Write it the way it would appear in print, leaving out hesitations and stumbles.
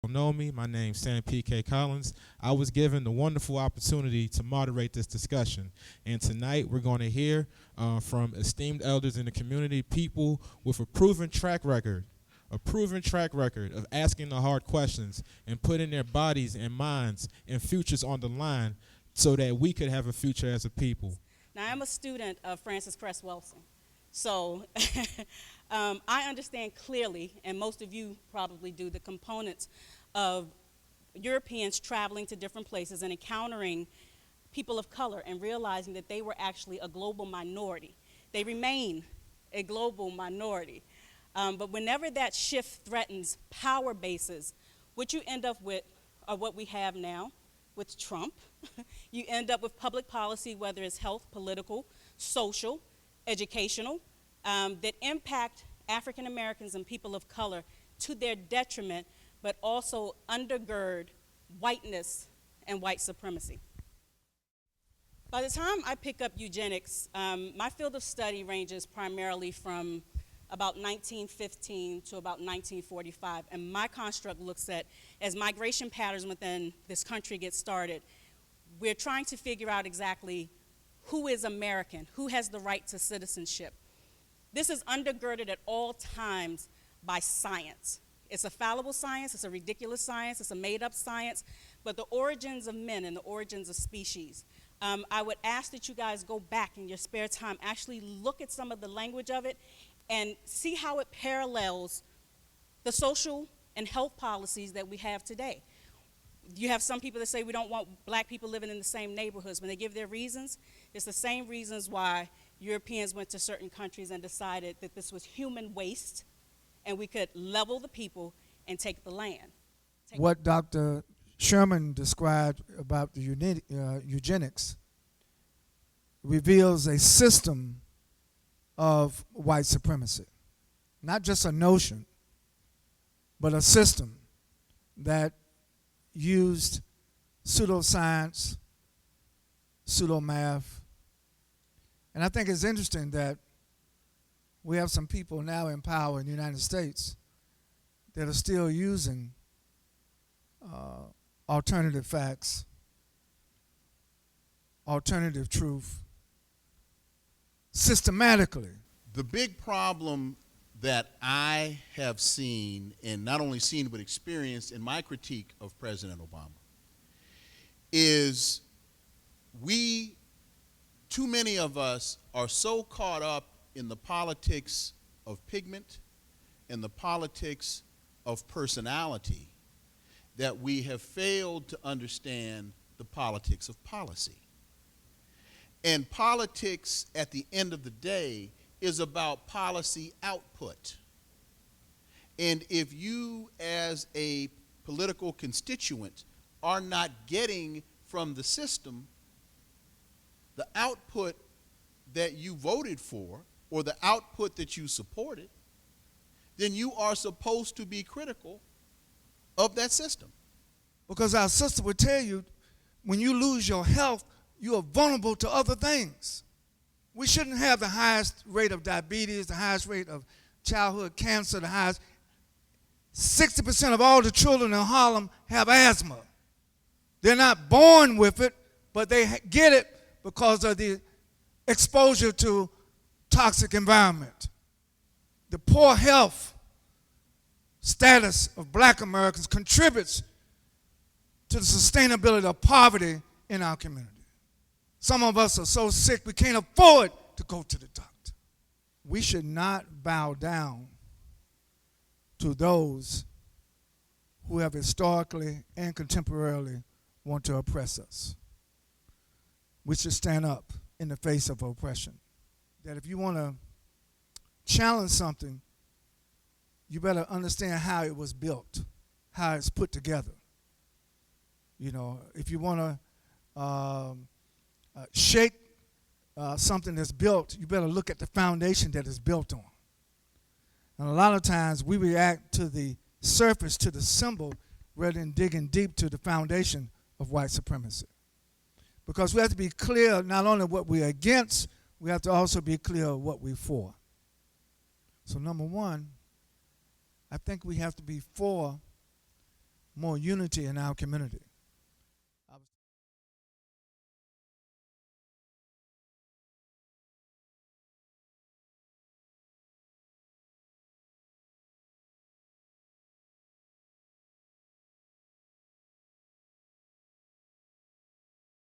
don't know me, my name's Sam P.K. Collins. I was given the wonderful opportunity to moderate this discussion. And tonight we're going to hear from esteemed elders in the community, people with a proven track record of asking the hard questions and putting their bodies and minds and futures on the line so that we could have a future as a people. Now, I'm a student of Francis Cress Welsing. So I understand clearly, and most of you probably do, the components of Europeans traveling to different places and encountering people of color and realizing that they were actually a global minority. They remain a global minority. But whenever that shift threatens power bases, what you end up with are what we have now with Trump. You end up with public policy, whether it's health, political, social, educational, that impact African Americans and people of color to their detriment, but also undergird whiteness and white supremacy. By the time I pick up eugenics, my field of study ranges primarily from about 1915 to about 1945, and my construct looks at, as migration patterns within this country get started, we're trying to figure out exactly who is American, who has the right to citizenship. This is undergirded at all times by science. It's a fallible science, it's a ridiculous science, it's a made-up science, but the origins of men and the origins of species. I would ask that you guys go back in your spare time, actually look at some of the language of it, and see how it parallels the social and health policies that we have today. You have some people that say we don't want black people living in the same neighborhoods. When they give their reasons, it's the same reasons why Europeans went to certain countries and decided that this was human waste and we could level the people and take the land. What Dr. Sherman described about the eugenics reveals a system of white supremacy. Not just a notion, but a system that used pseudoscience, pseudomath. And I think it's interesting that we have some people now in power in the United States that are still using alternative facts, alternative truth, systematically. The big problem that I have seen, and not only seen but experienced in my critique of President Obama, is too many of us are so caught up in the politics of pigment and the politics of personality that we have failed to understand the politics of policy. And politics, at the end of the day, is about policy output. And if you, as a political constituent, are not getting from the system the output that you voted for or the output that you supported, then you are supposed to be critical of that system. Because our sister would tell you, when you lose your health, you are vulnerable to other things. We shouldn't have the highest rate of diabetes, the highest rate of childhood cancer, the highest. 60% of all the children in Harlem have asthma. They're not born with it, but they get it because of the exposure to toxic environment. The poor health status of black Americans contributes to the sustainability of poverty in our community. Some of us are so sick we can't afford to go to the doctor. We should not bow down to those who have historically and contemporarily want to oppress us. We should stand up in the face of oppression. That if you want to challenge something, you better understand how it was built, how it's put together. You know, if you want to shake something that's built, you better look at the foundation that it's built on. And a lot of times we react to the surface, to the symbol, rather than digging deep to the foundation of white supremacy. Because we have to be clear not only what we're against, we have to also be clear what we're for. So number one, I think we have to be for more unity in our community.